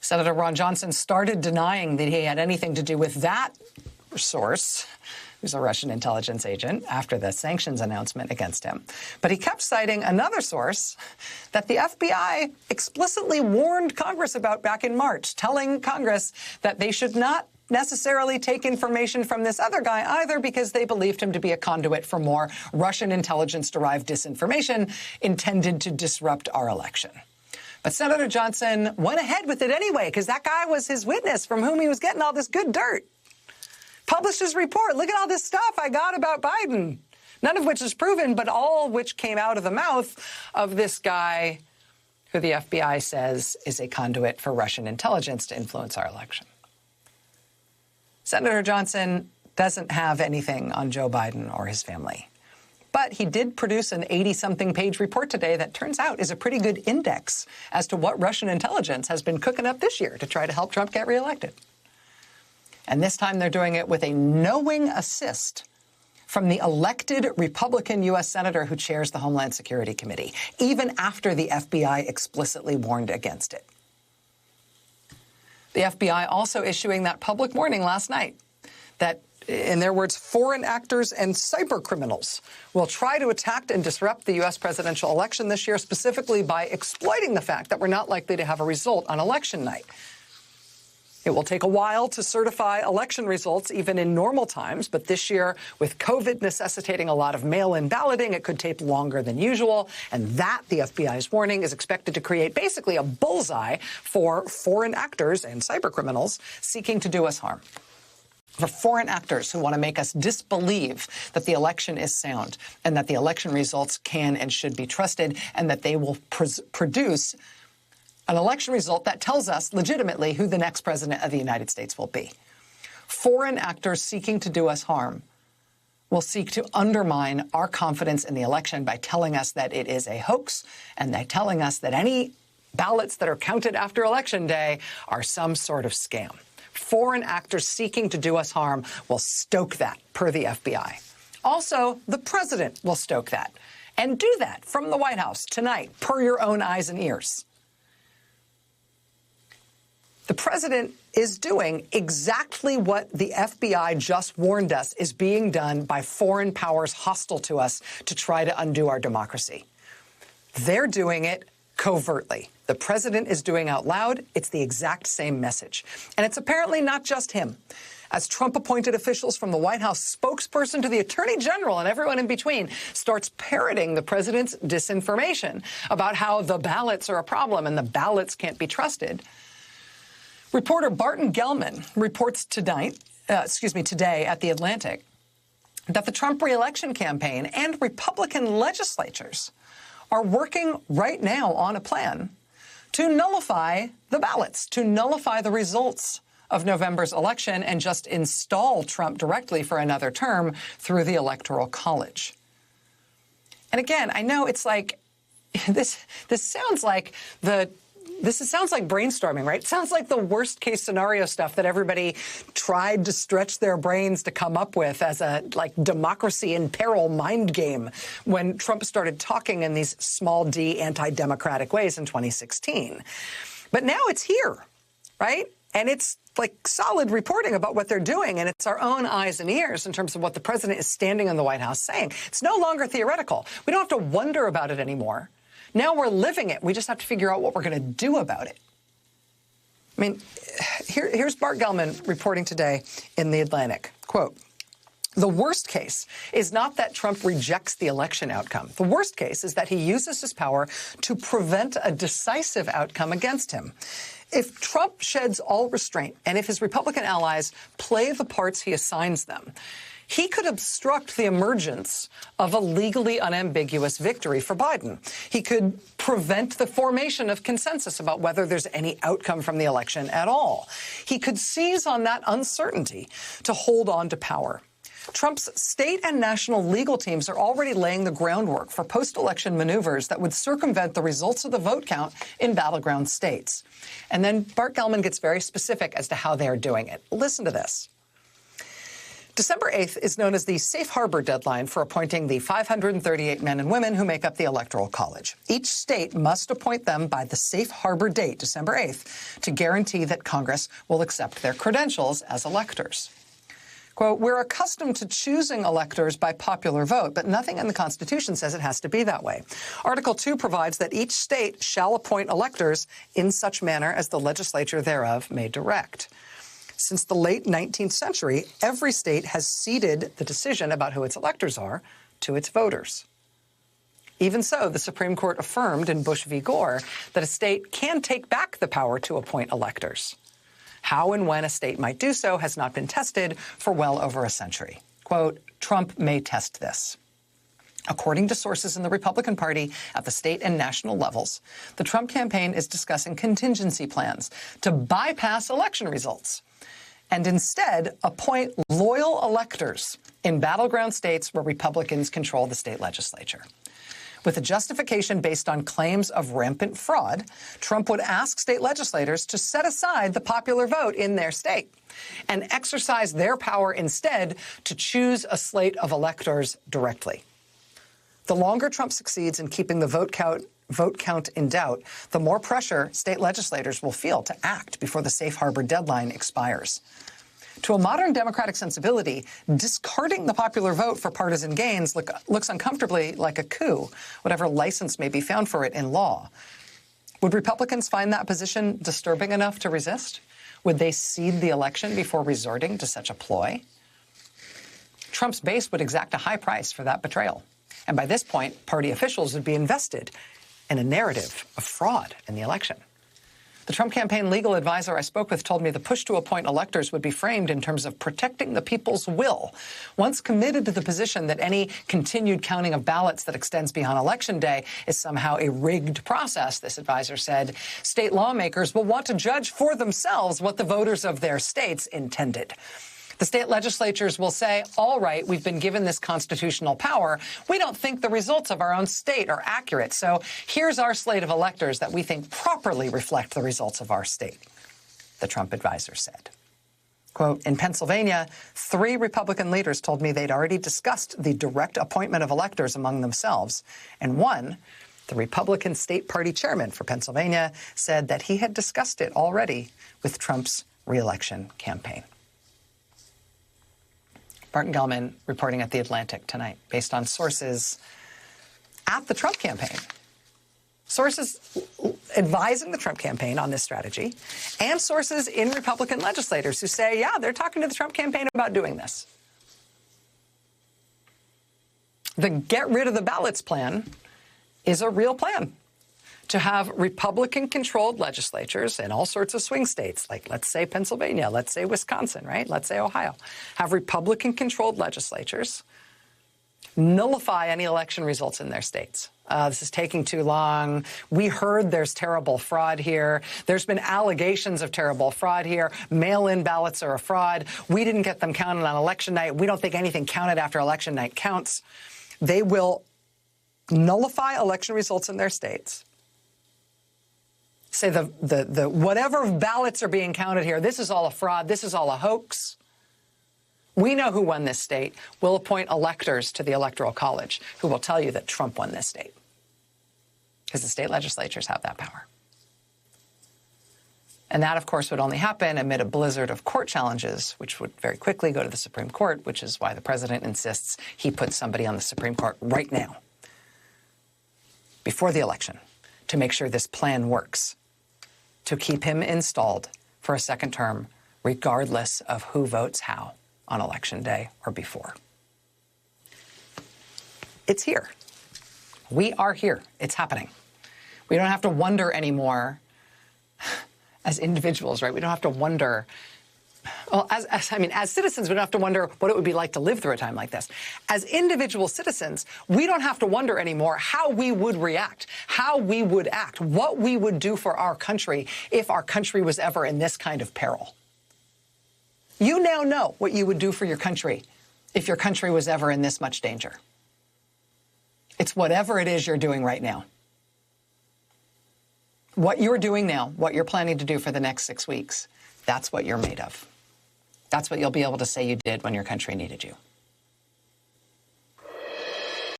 Senator Ron Johnson started denying that he had anything to do with that source, who's a Russian intelligence agent, after the sanctions announcement against him. But he kept citing another source that the FBI explicitly warned Congress about back in March, telling Congress that they should not necessarily take information from this other guy either, because they believed him to be a conduit for more Russian intelligence-derived disinformation intended to disrupt our election. But Senator Johnson went ahead with it anyway, because that guy was his witness from whom he was getting all this good dirt. Published his report. Look at all this stuff I got about Biden, none of which is proven, but all which came out of the mouth of this guy who the FBI says is a conduit for Russian intelligence to influence our election. Senator Johnson doesn't have anything on Joe Biden or his family. But he did produce an 80-something page report today that turns out is a pretty good index as to what Russian intelligence has been cooking up this year to try to help Trump get reelected. And this time they're doing it with a knowing assist from the elected Republican U.S. Senator who chairs the Homeland Security Committee, even after the FBI explicitly warned against it. The FBI also issuing that public warning last night that, in their words, foreign actors and cybercriminals will try to attack and disrupt the U.S. presidential election this year, specifically by exploiting the fact that we're not likely to have a result on election night. It will take a while to certify election results, even in normal times, but this year, with COVID necessitating a lot of mail-in balloting, it could take longer than usual, and that, the FBI's warning, is expected to create basically a bullseye for foreign actors and cybercriminals seeking to do us harm. For foreign actors who want to make us disbelieve that the election is sound and that the election results can and should be trusted, and that they will produce an election result that tells us legitimately who the next president of the United States will be. Foreign actors seeking to do us harm will seek to undermine our confidence in the election by telling us that it is a hoax, and by telling us that any ballots that are counted after Election Day are some sort of scam. Foreign actors seeking to do us harm will stoke that, per the FBI. Also, the president will stoke that, and do that from the White House tonight, per your own eyes and ears. The president is doing exactly what the FBI just warned us is being done by foreign powers hostile to us to try to undo our democracy. They're doing it covertly. The president is doing out loud. It's the exact same message. And it's apparently not just him. As Trump-appointed officials from the White House spokesperson to the Attorney General and everyone in between starts parroting the president's disinformation about how the ballots are a problem and the ballots can't be trusted. Reporter Barton Gellman reports today at The Atlantic that the Trump re-election campaign and Republican legislatures are working right now on a plan to nullify the ballots, to nullify the results of November's election and just install Trump directly for another term through the Electoral College. And again, I know it's like, this sounds like brainstorming, right? It sounds like the worst case scenario stuff that everybody tried to stretch their brains to come up with as a democracy in peril mind game when Trump started talking in these small d anti-democratic ways in 2016. But now it's here, right? And it's like solid reporting about what they're doing, and it's our own eyes and ears in terms of what the president is standing in the White House saying. It's no longer theoretical. We don't have to wonder about it anymore. Now we're living it. We just have to figure out what we're going to do about it. I mean, here's Bart Gellman reporting today in The Atlantic. Quote, "The worst case is not that Trump rejects the election outcome. The worst case is that he uses his power to prevent a decisive outcome against him. If Trump sheds all restraint and if his Republican allies play the parts he assigns them, he could obstruct the emergence of a legally unambiguous victory for Biden. He could prevent the formation of consensus about whether there's any outcome from the election at all. He could seize on that uncertainty to hold on to power. Trump's state and national legal teams are already laying the groundwork for post-election maneuvers that would circumvent the results of the vote count in battleground states." And then Bart Gellman gets very specific as to how they're doing it. Listen to this. December 8th is known as the safe harbor deadline for appointing the 538 men and women who make up the Electoral College. Each state must appoint them by the safe harbor date, December 8th, to guarantee that Congress will accept their credentials as electors. Quote, we're accustomed to choosing electors by popular vote, but nothing in the Constitution says it has to be that way. Article 2 provides that each state shall appoint electors in such manner as the legislature thereof may direct. Since the late 19th century, every state has ceded the decision about who its electors are to its voters. Even so, the Supreme Court affirmed in Bush v. Gore that a state can take back the power to appoint electors. How and when a state might do so has not been tested for well over a century. Quote, Trump may test this. According to sources in the Republican Party at the state and national levels, the Trump campaign is discussing contingency plans to bypass election results and instead appoint loyal electors in battleground states where Republicans control the state legislature. With a justification based on claims of rampant fraud, Trump would ask state legislators to set aside the popular vote in their state and exercise their power instead to choose a slate of electors directly. The longer Trump succeeds in keeping the vote count in doubt, the more pressure state legislators will feel to act before the safe harbor deadline expires. To a modern democratic sensibility, discarding the popular vote for partisan gains looks uncomfortably like a coup, whatever license may be found for it in law. Would Republicans find that position disturbing enough to resist? Would they cede the election before resorting to such a ploy? Trump's base would exact a high price for that betrayal. And by this point, party officials would be invested in a narrative of fraud in the election. The Trump campaign legal advisor I spoke with told me the push to appoint electors would be framed in terms of protecting the people's will. Once committed to the position that any continued counting of ballots that extends beyond Election Day is somehow a rigged process, this advisor said, state lawmakers will want to judge for themselves what the voters of their states intended. The state legislatures will say, all right, we've been given this constitutional power. We don't think the results of our own state are accurate. So here's our slate of electors that we think properly reflect the results of our state, the Trump advisor said. Quote, in Pennsylvania, 3 Republican leaders told me they'd already discussed the direct appointment of electors among themselves. And one, the Republican state party chairman for Pennsylvania, said that he had discussed it already with Trump's re-election campaign. Martin Gellman reporting at The Atlantic tonight, based on sources at the Trump campaign. Sources advising the Trump campaign on this strategy, and sources in Republican legislators who say, yeah, they're talking to the Trump campaign about doing this. The get rid of the ballots plan is a real plan. To have Republican-controlled legislatures in all sorts of swing states, like let's say Pennsylvania, let's say Wisconsin, right? Let's say Ohio. Have Republican-controlled legislatures nullify any election results in their states. This is taking too long. We heard there's terrible fraud here. There's been allegations of terrible fraud here. Mail-in ballots are a fraud. We didn't get them counted on election night. We don't think anything counted after election night counts. They will nullify election results in their states. Say the whatever ballots are being counted here, this is all a fraud, this is all a hoax. We know who won this state. We'll appoint electors to the Electoral College who will tell you that Trump won this state. Because the state legislatures have that power. And that, of course, would only happen amid a blizzard of court challenges, which would very quickly go to the Supreme Court, which is why the president insists he puts somebody on the Supreme Court right now, before the election, to make sure this plan works, to keep him installed for a second term, regardless of who votes how on Election Day or before. It's here. We are here. It's happening. We don't have to wonder anymore as individuals, right? We don't have to wonder. Well, as citizens, we don't have to wonder what it would be like to live through a time like this. As individual citizens, we don't have to wonder anymore how we would react, how we would act, what we would do for our country if our country was ever in this kind of peril. You now know what you would do for your country if your country was ever in this much danger. It's whatever it is you're doing right now. What you're doing now, what you're planning to do for the next 6 weeks, that's what you're made of. That's what you'll be able to say you did when your country needed you.